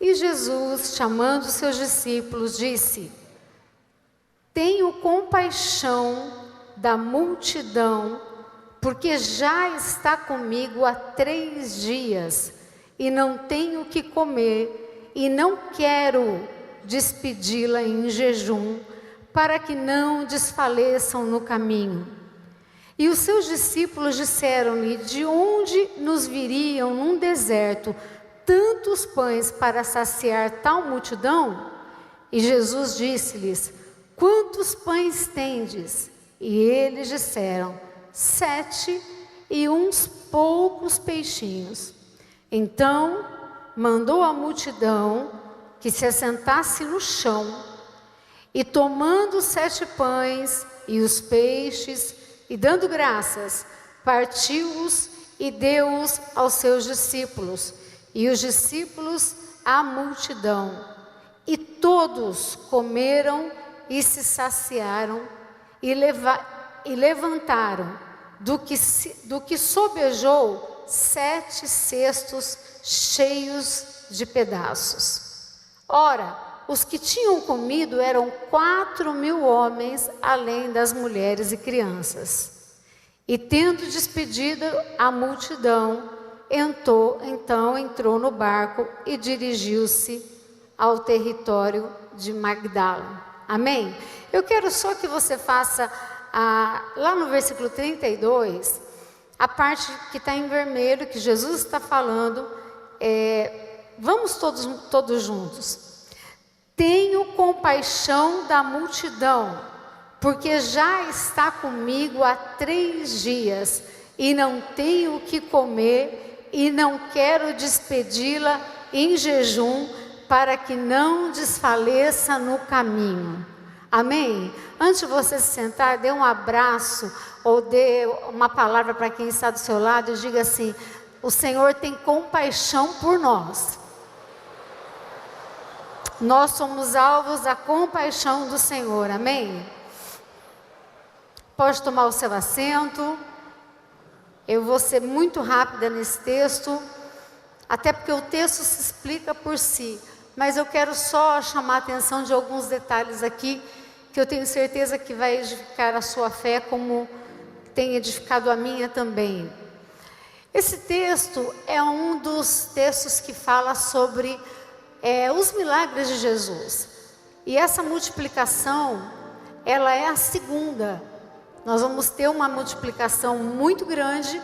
E Jesus, chamando seus discípulos, disse: tenho compaixão da multidão, porque já está comigo há 3 dias, e não tenho o que comer, e não quero despedi-la em jejum, para que não desfaleçam no caminho. E os seus discípulos disseram-lhe: de onde nos viriam num deserto tantos pães para saciar tal multidão? E Jesus disse-lhes: quantos pães tendes? E eles disseram: 7 e uns poucos peixinhos. Então mandou a multidão que se assentasse no chão, e tomando os 7 pães e os peixes, e dando graças, partiu-os e deu-os aos seus discípulos, e os discípulos à multidão. E todos comeram e se saciaram, e levantaram do que sobejou 7 cestos cheios de pedaços. Ora, os que tinham comido eram 4.000 homens, além das mulheres e crianças. E tendo despedido a multidão, entrou no barco e dirigiu-se ao território de Magdala. Amém? Eu quero só que você faça, lá no versículo 32, a parte que está em vermelho, que Jesus está falando. Vamos todos juntos. Tenho compaixão da multidão, porque já está comigo há 3 dias, e não tenho o que comer, e não quero despedi-la em jejum, para que não desfaleça no caminho. Amém? Antes de você se sentar, dê um abraço, ou dê uma palavra para quem está do seu lado, e diga assim: o Senhor tem compaixão por nós. Nós somos alvos da compaixão do Senhor, amém? Pode tomar o seu assento. Eu vou ser muito rápida nesse texto, até porque o texto se explica por si, mas eu quero só chamar a atenção de alguns detalhes aqui, que eu tenho certeza que vai edificar a sua fé, como tem edificado a minha também. Esse texto é um dos textos que fala sobre os milagres de Jesus. E essa multiplicação, ela é a segunda. Nós vamos ter uma multiplicação muito grande,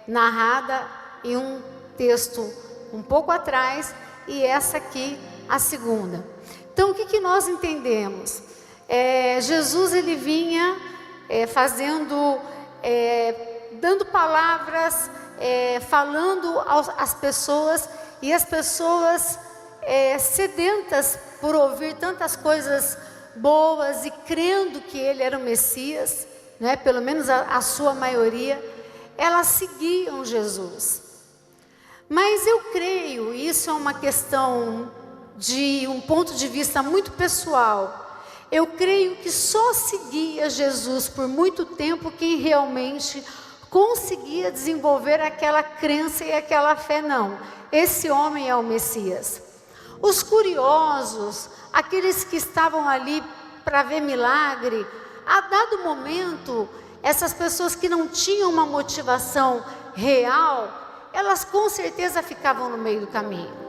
narrada em um texto um pouco atrás, e essa aqui, a segunda. Então, o que nós entendemos? Jesus, ele vinha dando palavras, falando às pessoas, e as pessoas sedentas por ouvir tantas coisas boas e crendo que ele era o Messias, né? Pelo menos a sua maioria, elas seguiam Jesus. Mas eu creio, isso é uma questão de um ponto de vista muito pessoal, eu creio que só seguia Jesus por muito tempo quem realmente conseguia desenvolver aquela crença e aquela fé. Não, esse homem é o Messias. Os curiosos, aqueles que estavam ali para ver milagre, a dado momento, essas pessoas que não tinham uma motivação real, elas com certeza ficavam no meio do caminho.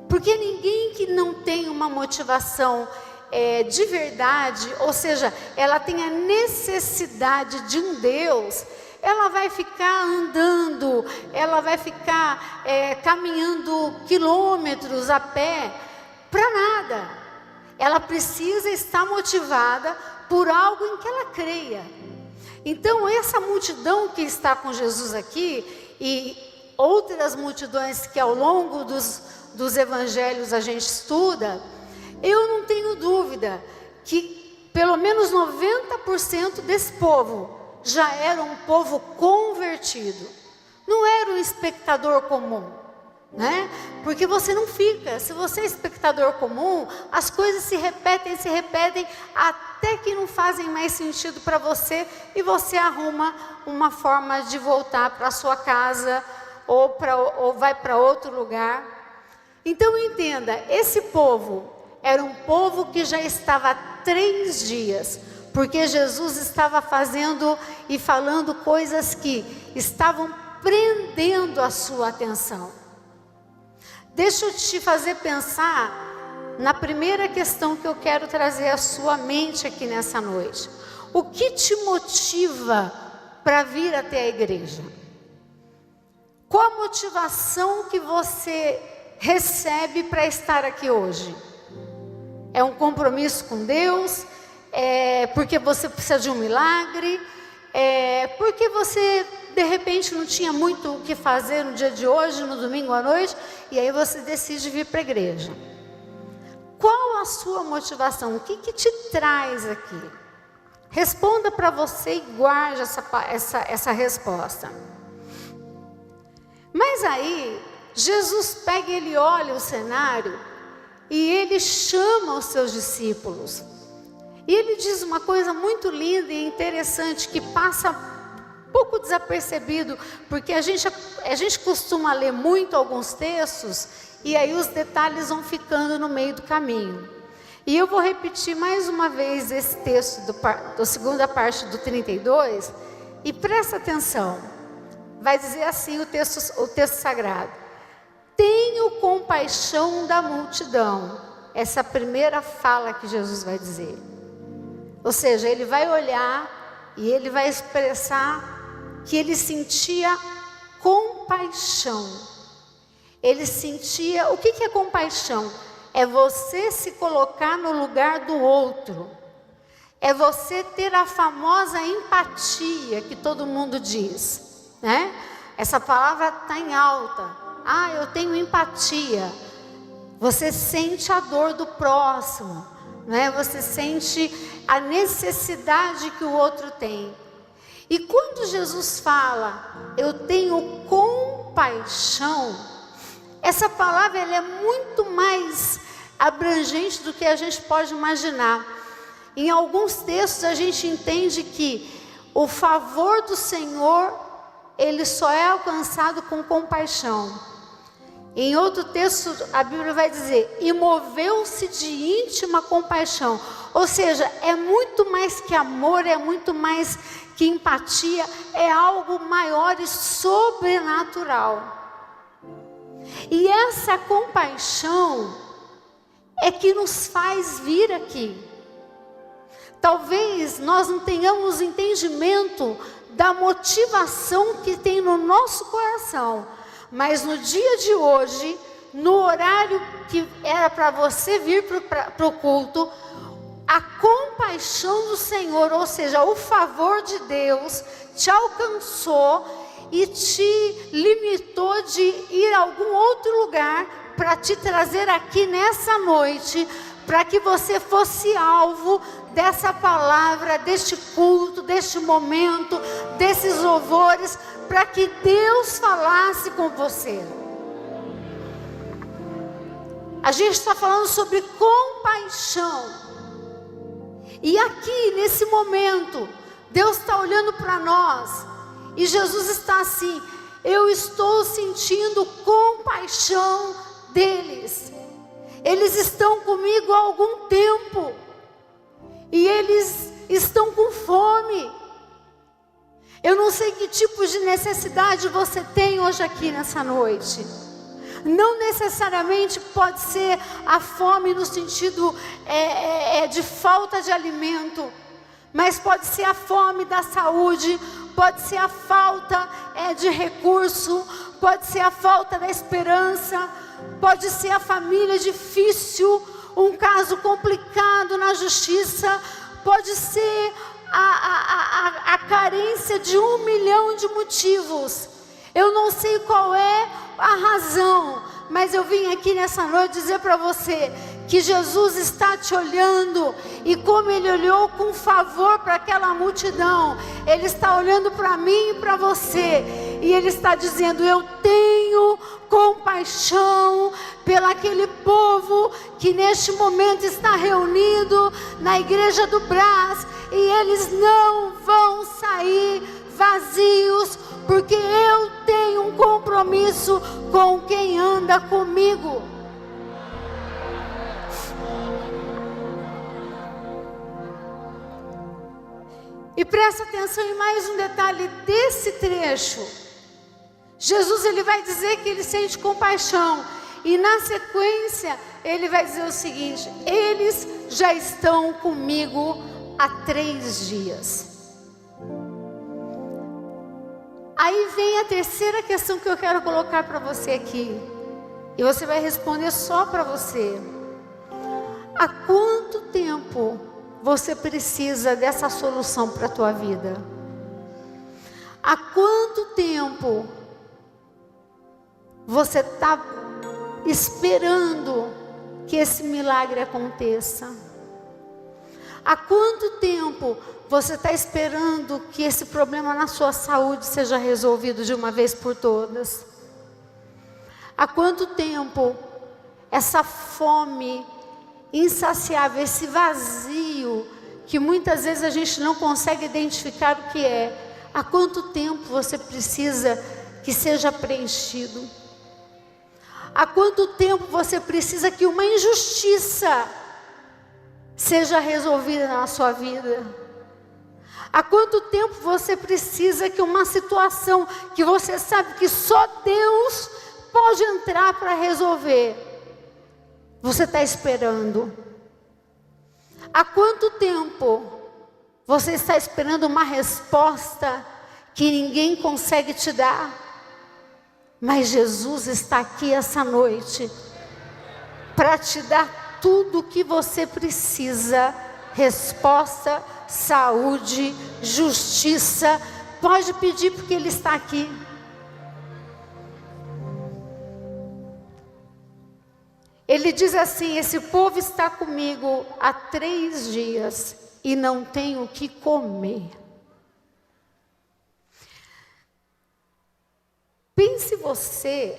Porque ninguém que não tem uma motivação de verdade, ou seja, ela tem a necessidade de um Deus, ela vai ficar andando, ela vai ficar caminhando quilômetros a pé, para nada. Ela precisa estar motivada por algo em que ela creia. Então, essa multidão que está com Jesus aqui, e outras multidões que ao longo dos evangelhos a gente estuda, eu não tenho dúvida que pelo menos 90% desse povo já era um povo convertido, não era um espectador comum, né? Porque você não fica, se você é espectador comum, as coisas se repetem, até que não fazem mais sentido para você, e você arruma uma forma de voltar para a sua casa, ou vai para outro lugar. Então entenda, esse povo era um povo que já estava há 3 dias, porque Jesus estava fazendo e falando coisas que estavam prendendo a sua atenção. Deixa eu te fazer pensar na primeira questão que eu quero trazer à sua mente aqui nessa noite. O que te motiva para vir até a igreja? Qual a motivação que você recebe para estar aqui hoje? É um compromisso com Deus? É porque você precisa de um milagre? É porque você de repente não tinha muito o que fazer no dia de hoje, no domingo à noite, e aí você decide vir para a igreja? Qual a sua motivação? O que te traz aqui? Responda para você e guarde essa resposta. Mas aí, Jesus pega e ele olha o cenário e ele chama os seus discípulos. E ele diz uma coisa muito linda e interessante que passa pouco desapercebido, porque a gente costuma ler muito alguns textos e aí os detalhes vão ficando no meio do caminho. E eu vou repetir mais uma vez esse texto da segunda parte do 32 e presta atenção. Vai dizer assim o texto sagrado: tenho compaixão da multidão. Essa é a primeira fala que Jesus vai dizer. Ou seja, ele vai olhar e ele vai expressar que ele sentia compaixão. Ele sentia, o que é compaixão? É você se colocar no lugar do outro. É você ter a famosa empatia que todo mundo diz, né? Essa palavra está em alta. Ah, eu tenho empatia. Você sente a dor do próximo, né? Você sente a necessidade que o outro tem. E quando Jesus fala, eu tenho compaixão, essa palavra ela é muito mais abrangente do que a gente pode imaginar. Em alguns textos a gente entende que o favor do Senhor, ele só é alcançado com compaixão. Em outro texto a Bíblia vai dizer, e moveu-se de íntima compaixão. Ou seja, é muito mais que amor, é muito mais que empatia, é algo maior e sobrenatural. E essa compaixão é que nos faz vir aqui. Talvez nós não tenhamos entendimento da motivação que tem no nosso coração, mas no dia de hoje, no horário que era para você vir para o culto, a compaixão do Senhor, ou seja, o favor de Deus te alcançou e te limitou de ir a algum outro lugar para te trazer aqui nessa noite, para que você fosse alvo dessa palavra, deste culto, deste momento, desses louvores, para que Deus falasse com você. A gente está falando sobre compaixão. E aqui, nesse momento, Deus está olhando para nós, e Jesus está assim, eu estou sentindo compaixão deles. Eles estão comigo há algum tempo, e eles estão com fome. Eu não sei que tipo de necessidade você tem hoje aqui nessa noite. Não necessariamente pode ser a fome no sentido de falta de alimento, mas pode ser a fome da saúde, pode ser a falta de recurso, pode ser a falta da esperança, pode ser a família difícil, um caso complicado na justiça, pode ser a carência de 1 milhão de motivos. Eu não sei qual é a razão, mas eu vim aqui nessa noite dizer para você que Jesus está te olhando, e como Ele olhou com favor para aquela multidão, Ele está olhando para mim e para você, e Ele está dizendo, eu tenho compaixão pelaquele povo que neste momento está reunido na igreja do Brás, e eles não vão sair vazios, porque eu tenho um compromisso com quem anda comigo. presta atenção em mais um detalhe desse trecho. Jesus, ele vai dizer que ele sente compaixão. E na sequência, ele vai dizer o seguinte: eles já estão comigo há 3 dias. Aí vem a terceira questão que eu quero colocar para você aqui. E você vai responder só para você. Há quanto tempo você precisa dessa solução para a tua vida? Há quanto tempo você está esperando que esse milagre aconteça? Há quanto tempo você está esperando que esse problema na sua saúde seja resolvido de uma vez por todas? Há quanto tempo essa fome insaciável, esse vazio, que muitas vezes a gente não consegue identificar o que é, há quanto tempo você precisa que seja preenchido? Há quanto tempo você precisa que uma injustiça seja resolvida na sua vida? Há quanto tempo você precisa que uma situação que você sabe que só Deus pode entrar para resolver, você está esperando? Há quanto tempo você está esperando uma resposta que ninguém consegue te dar? Mas Jesus está aqui essa noite para te dar tudo o que você precisa: resposta, saúde, justiça. Pode pedir, porque Ele está aqui. Ele diz assim: esse povo está comigo há 3 dias e não tem o que comer. Pense você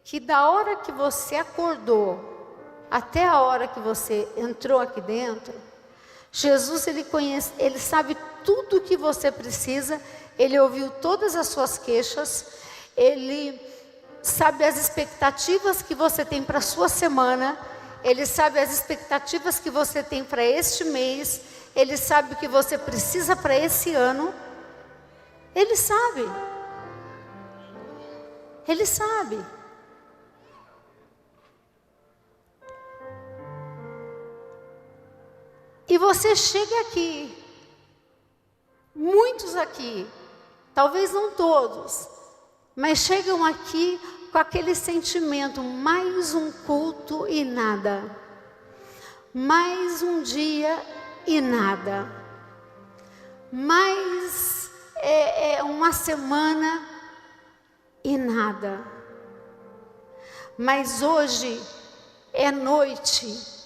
que da hora que você acordou até a hora que você entrou aqui dentro, Jesus, ele sabe tudo o que você precisa. Ele ouviu todas as suas queixas. Ele sabe as expectativas que você tem para a sua semana. Ele sabe as expectativas que você tem para este mês. Ele sabe o que você precisa para esse ano. Ele sabe. Ele sabe. E você chega aqui, muitos aqui, talvez não todos, mas chegam aqui com aquele sentimento: mais um culto e nada, mais um dia e nada, mais uma semana e nada. Mas hoje é noite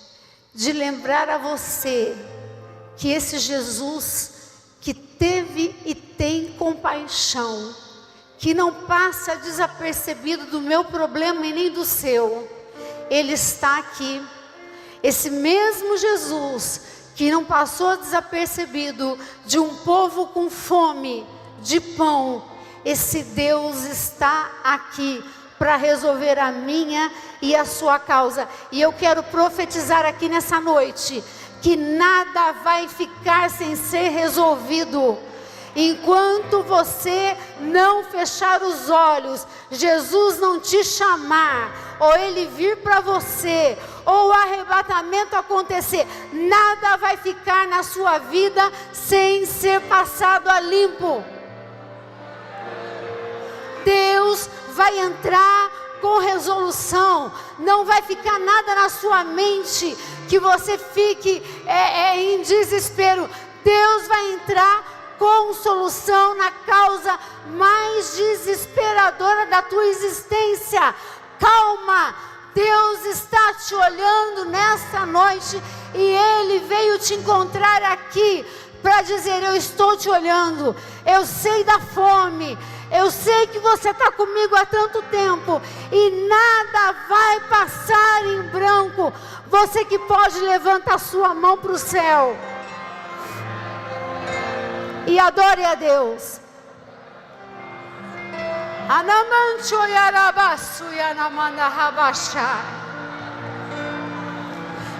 de lembrar a você que esse Jesus que teve e tem compaixão, que não passa desapercebido do meu problema e nem do seu, Ele está aqui. Esse mesmo Jesus que não passou desapercebido de um povo com fome de pão, esse Deus está aqui para resolver a minha e a sua causa. E eu quero profetizar aqui nessa noite que nada vai ficar sem ser resolvido. Enquanto você não fechar os olhos, Jesus não te chamar, ou Ele vir para você, ou o arrebatamento acontecer, nada vai ficar na sua vida sem ser passado a limpo. Deus vai entrar com resolução. Não vai ficar nada na sua mente que você fique em desespero. Deus vai entrar com solução na causa mais desesperadora da tua existência. Calma, Deus está te olhando nessa noite e Ele veio te encontrar aqui para dizer: eu estou te olhando, eu sei da fome, eu sei que você está comigo há tanto tempo e nada vai passar em branco. Você que pode, levanta a sua mão para o céu e adore a Deus.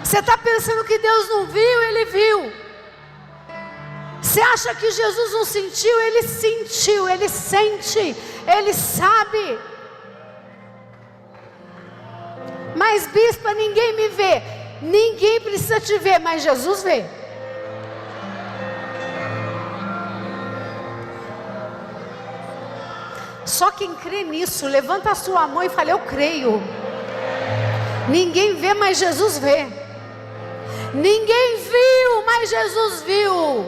Você está pensando que Deus não viu? Ele viu. Você acha que Jesus não sentiu? Ele sentiu, ele sente, ele sabe. Mas bispa, ninguém me vê. Ninguém precisa te ver, mas Jesus vê. Só quem crê nisso, levanta a sua mão e fala: eu creio. Ninguém vê, mas Jesus vê. Ninguém viu, mas Jesus viu.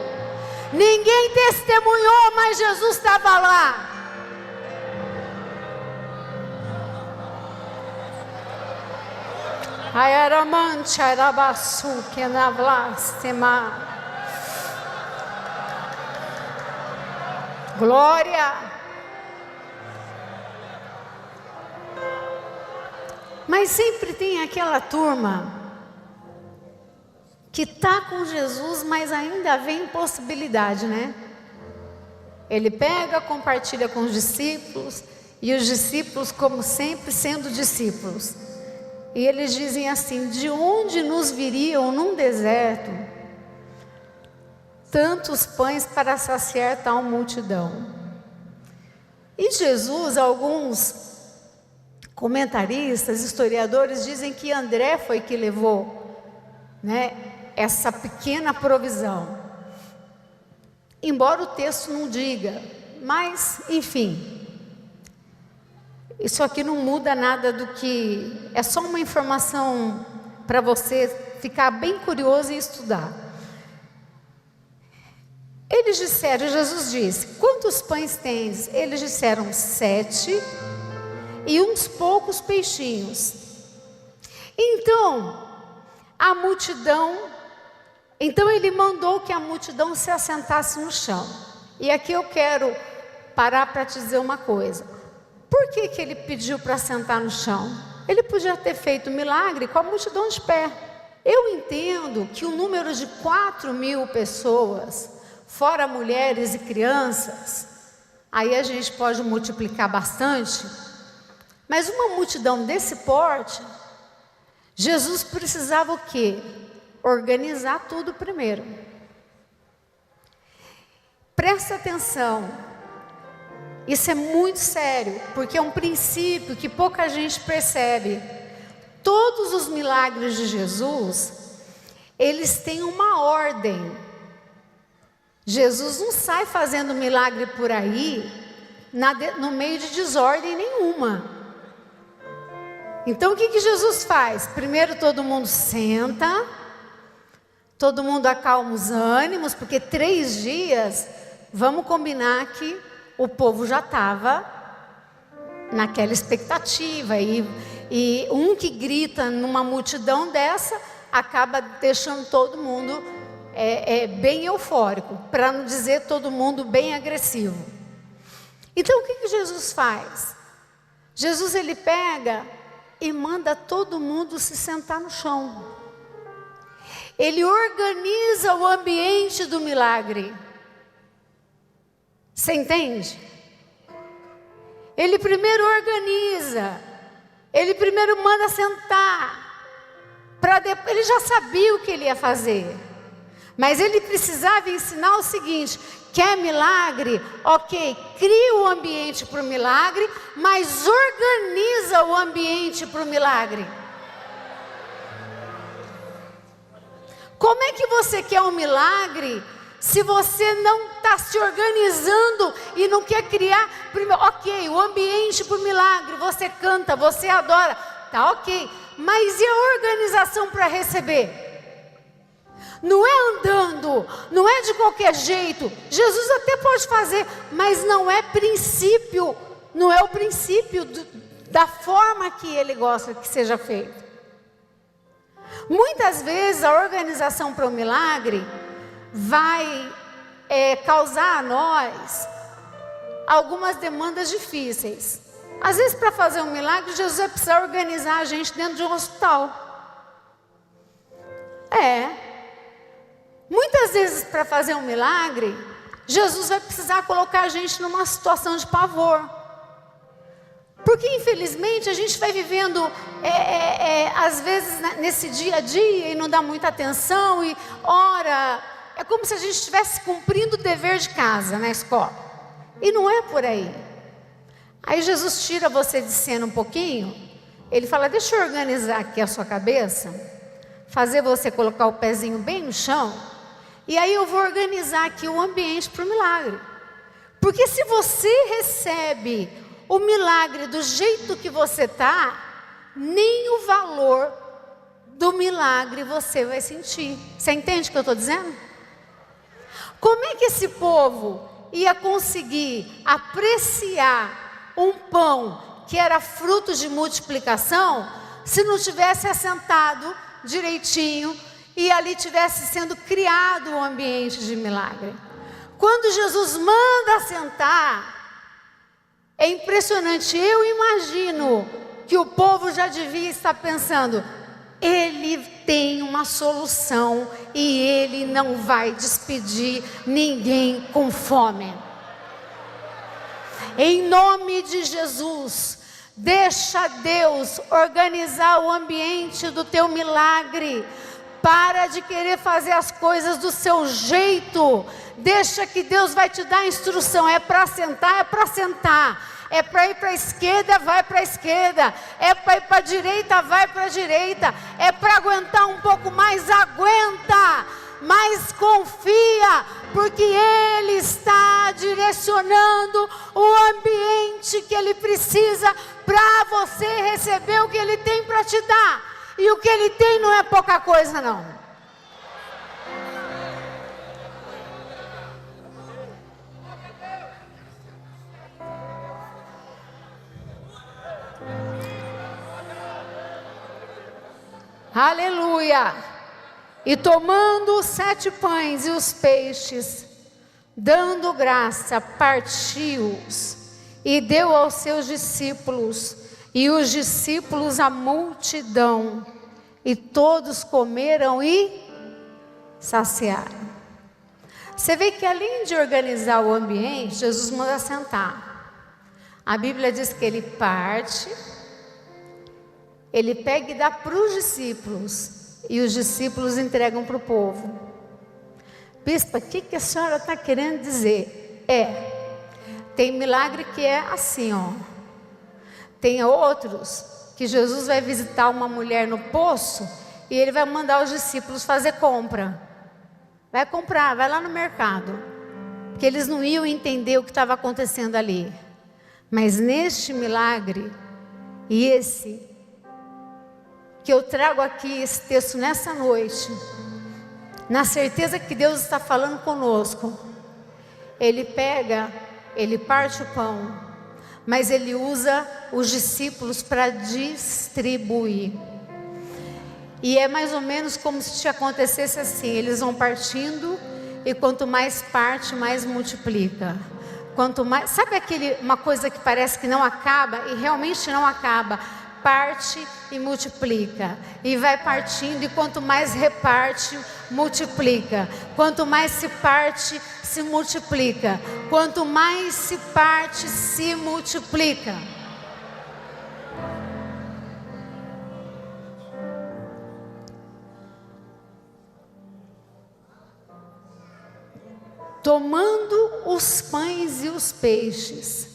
Ninguém testemunhou, mas Jesus estava lá. Ayaramante arabaçu que na blasfema. Glória. Mas sempre tem aquela turma que está com Jesus, mas ainda vê impossibilidade, né? Ele pega, compartilha com os discípulos, e os discípulos, como sempre, sendo discípulos. E eles dizem assim: de onde nos viriam num deserto tantos pães para saciar tal multidão? E Jesus, alguns comentaristas, historiadores dizem que André foi que levou, né, essa pequena provisão. Embora o texto não diga, mas enfim, isso aqui não muda nada do que, é só uma informação para você ficar bem curioso e estudar. Eles disseram, Jesus disse: quantos pães tens? Eles disseram 7 e uns poucos peixinhos. Então ele mandou que a multidão se assentasse no chão. E aqui eu quero parar para te dizer uma coisa. Por que ele pediu para sentar no chão? Ele podia ter feito milagre com a multidão de pé. Eu entendo que o número de 4.000 pessoas, fora mulheres e crianças, aí a gente pode multiplicar bastante. Mas uma multidão desse porte, Jesus precisava o quê? Organizar tudo primeiro. Presta atenção, isso é muito sério, porque é um princípio que pouca gente percebe. Todos os milagres de Jesus, eles têm uma ordem. Jesus não sai fazendo milagre por aí, no meio de desordem nenhuma. Então o que Jesus faz? Primeiro todo mundo senta, todo mundo acalma os ânimos, porque 3 dias, vamos combinar que o povo já estava naquela expectativa, e um que grita numa multidão dessa, acaba deixando todo mundo bem eufórico, para não dizer todo mundo bem agressivo. Então o que Jesus faz? Jesus, ele pega e manda todo mundo se sentar no chão. Ele organiza o ambiente do milagre. Você entende? Ele primeiro organiza, ele primeiro manda sentar, para depois, ele já sabia o que ele ia fazer, mas ele precisava ensinar o seguinte: quer milagre? Ok, cria o ambiente para o milagre, mas organiza o ambiente para o milagre. Como é que você quer um milagre se você não está se organizando e não quer criar primeiro? Ok, o ambiente para o milagre, você canta, você adora, tá ok, mas e a organização para receber? Não é andando, não é de qualquer jeito. Jesus até pode fazer, mas não é princípio, não é o princípio da forma que ele gosta que seja feito. Muitas vezes a organização para o milagre vai causar a nós algumas demandas difíceis. Às vezes, para fazer um milagre, Jesus vai precisar organizar a gente dentro de um hospital. Muitas vezes, para fazer um milagre, Jesus vai precisar colocar a gente numa situação de pavor. Porque, infelizmente, a gente vai vivendo, às vezes, nesse dia a dia, e não dá muita atenção, e ora é como se a gente estivesse cumprindo o dever de casa na escola. E não é por aí. Aí Jesus tira você de cena um pouquinho. Ele fala, deixa eu organizar aqui a sua cabeça, fazer você colocar o pezinho bem no chão, e aí eu vou organizar aqui o ambiente para o milagre. Porque se você recebe o milagre do jeito que você está, nem o valor do milagre você vai sentir. Você entende o que eu estou dizendo? Como é que esse povo ia conseguir apreciar um pão que era fruto de multiplicação, se não tivesse assentado direitinho e ali tivesse sendo criado um ambiente de milagre? Quando Jesus manda assentar, é impressionante. Eu imagino que o povo já devia estar pensando, ele tem uma solução e ele não vai despedir ninguém com fome. Em nome de Jesus, deixa Deus organizar o ambiente do teu milagre. Para de querer fazer as coisas do seu jeito. Deixa que Deus vai te dar a instrução. É para sentar, é para sentar. É para ir para a esquerda, vai para a esquerda. É para ir para a direita, vai para a direita. É para aguentar um pouco mais, aguenta. Mas confia, porque Ele está direcionando o ambiente que Ele precisa para você receber o que Ele tem para te dar. E o que Ele tem não é pouca coisa, não. Aleluia! E tomando os 7 pães e os peixes, dando graça, partiu-os e deu aos seus discípulos, e os discípulos à multidão, e todos comeram e saciaram. Você vê que além de organizar o ambiente, Jesus manda sentar. A Bíblia diz que Ele parte, Ele pega e dá para os discípulos, e os discípulos entregam para o povo. Bispa, o que a senhora está querendo dizer? Tem milagre que é assim, ó. Tem outros que Jesus vai visitar uma mulher no poço e Ele vai mandar os discípulos fazer compra. Vai comprar, vai lá no mercado. Porque eles não iam entender o que estava acontecendo ali. Mas neste milagre, e esse que eu trago aqui, esse texto nessa noite, na certeza que Deus está falando conosco, Ele pega, Ele parte o pão, mas Ele usa os discípulos para distribuir. E é mais ou menos como se acontecesse assim, eles vão partindo, e quanto mais parte, mais multiplica. Quanto mais, sabe uma coisa que parece que não acaba, e realmente não acaba, parte e multiplica, e vai partindo, e quanto mais reparte, multiplica. Quanto mais se parte, se multiplica. Quanto mais se parte, se multiplica. Tomando os pães e os peixes,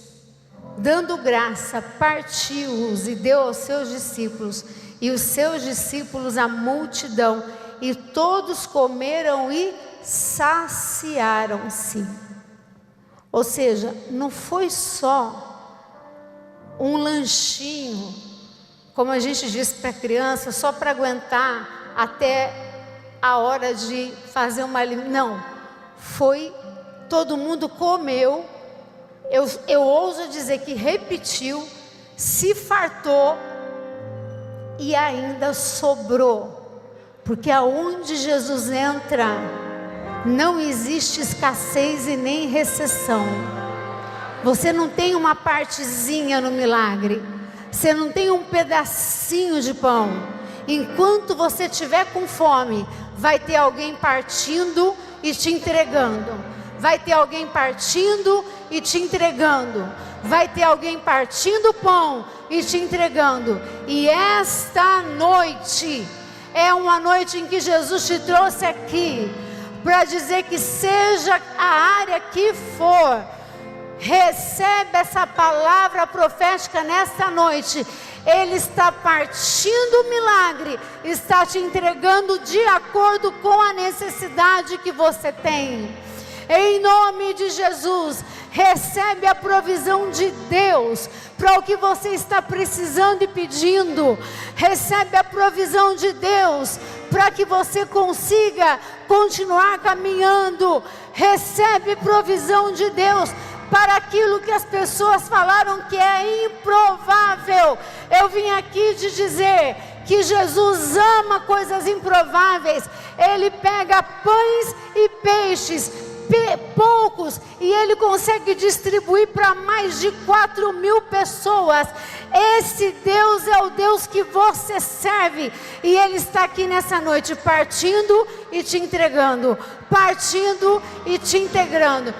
dando graça, partiu-os e deu aos seus discípulos, e os seus discípulos à multidão, e todos comeram e saciaram-se. Ou seja, não foi só um lanchinho, como a gente diz para a criança, só para aguentar até a hora de fazer uma... Não, foi, todo mundo comeu. Eu ouso dizer que repetiu, se fartou e ainda sobrou. Porque aonde Jesus entra, não existe escassez e nem recessão. Você não tem uma partezinha no milagre. Você não tem um pedacinho de pão. Enquanto você estiver com fome, vai ter alguém partindo e te entregando. Vai ter alguém partindo e te entregando. Vai ter alguém partindo pão e te entregando. E esta noite é uma noite em que Jesus te trouxe aqui para dizer que seja a área que for, recebe essa palavra profética nesta noite. Ele está partindo o milagre, está te entregando de acordo com a necessidade que você tem. Em nome de Jesus, recebe a provisão de Deus para o que você está precisando e pedindo. Recebe a provisão de Deus para que você consiga continuar caminhando. Recebe provisão de Deus para aquilo que as pessoas falaram que é improvável. Eu vim aqui te dizer que Jesus ama coisas improváveis. Ele pega pães e peixes, poucos, e Ele consegue distribuir para mais de 4.000 pessoas. Esse Deus é o Deus que você serve, e Ele está aqui nessa noite partindo e te entregando, partindo e te integrando,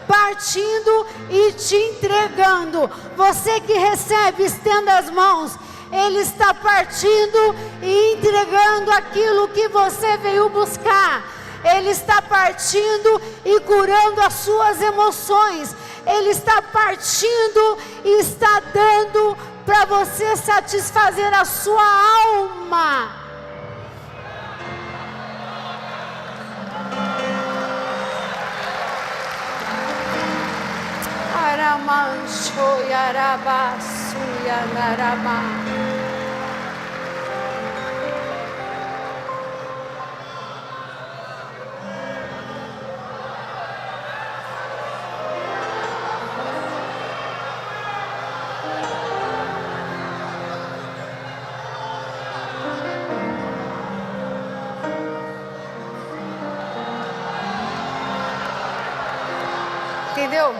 partindo e te entregando. Você que recebe, estenda as mãos. Ele está partindo e entregando aquilo que você veio buscar. Ele está partindo e curando as suas emoções. Ele está partindo e está dando para você satisfazer a sua alma. Aramancho yarabasu yanarama. Entendeu?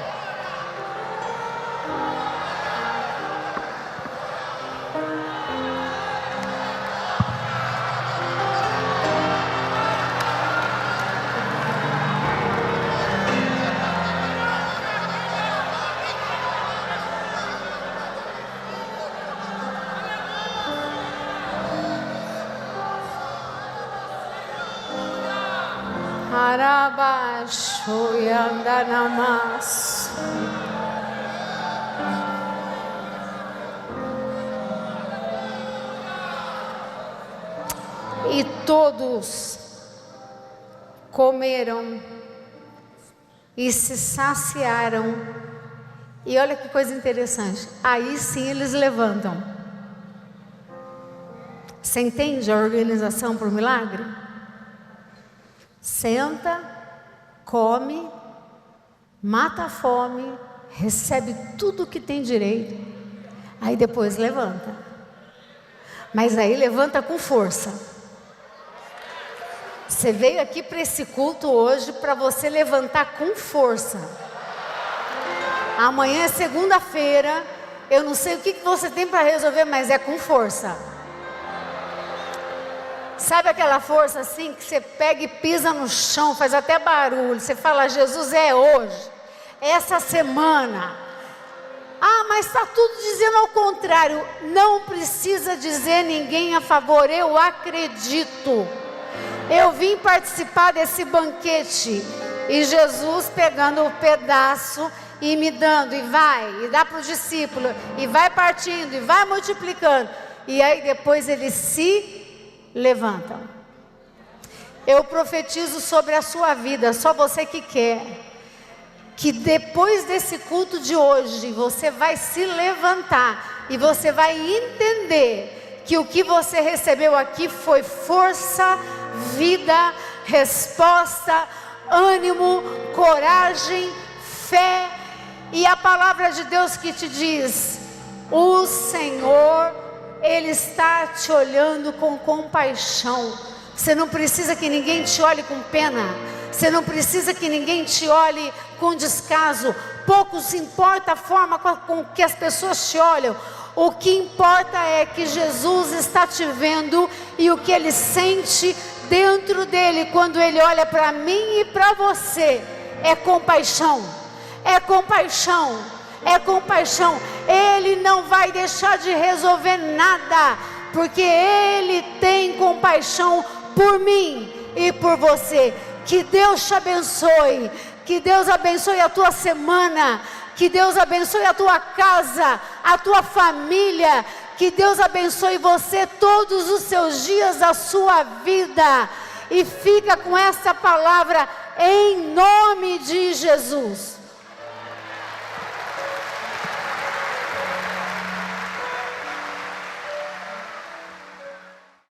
Arabaxo e andanamas. E todos comeram e se saciaram. E olha que coisa interessante. Aí sim eles levantam. Você entende a organização para o milagre? Senta, come, mata a fome, recebe tudo que tem direito, aí depois levanta. Mas aí levanta com força. Você veio aqui para esse culto hoje para você levantar com força. Amanhã é segunda-feira, eu não sei o que você tem para resolver, mas é com força. Sabe aquela força assim que você pega e pisa no chão, faz até barulho. Você fala, Jesus, é hoje, é essa semana. Ah, mas está tudo dizendo ao contrário. Não precisa dizer ninguém a favor, eu acredito. Eu vim participar desse banquete. E Jesus pegando o pedaço e me dando, e vai, e dá para os discípulos, e vai partindo, e vai multiplicando. E aí depois ele se levantam. Eu profetizo sobre a sua vida, só você que quer, que depois desse culto de hoje, você vai se levantar e você vai entender que o que você recebeu aqui foi força, vida, resposta, ânimo, coragem, fé, e a palavra de Deus que te diz: o Senhor, Ele está te olhando com compaixão. Você não precisa que ninguém te olhe com pena. Você não precisa que ninguém te olhe com descaso. Pouco se importa a forma com que as pessoas te olham. O que importa é que Jesus está te vendo e o que Ele sente dentro dele quando Ele olha para mim e para você é compaixão. É compaixão. É compaixão. Ele não vai deixar de resolver nada, porque Ele tem compaixão por mim e por você. Que Deus te abençoe, que Deus abençoe a tua semana, que Deus abençoe a tua casa, a tua família, que Deus abençoe você todos os seus dias da sua vida. E fica com essa palavra em nome de Jesus.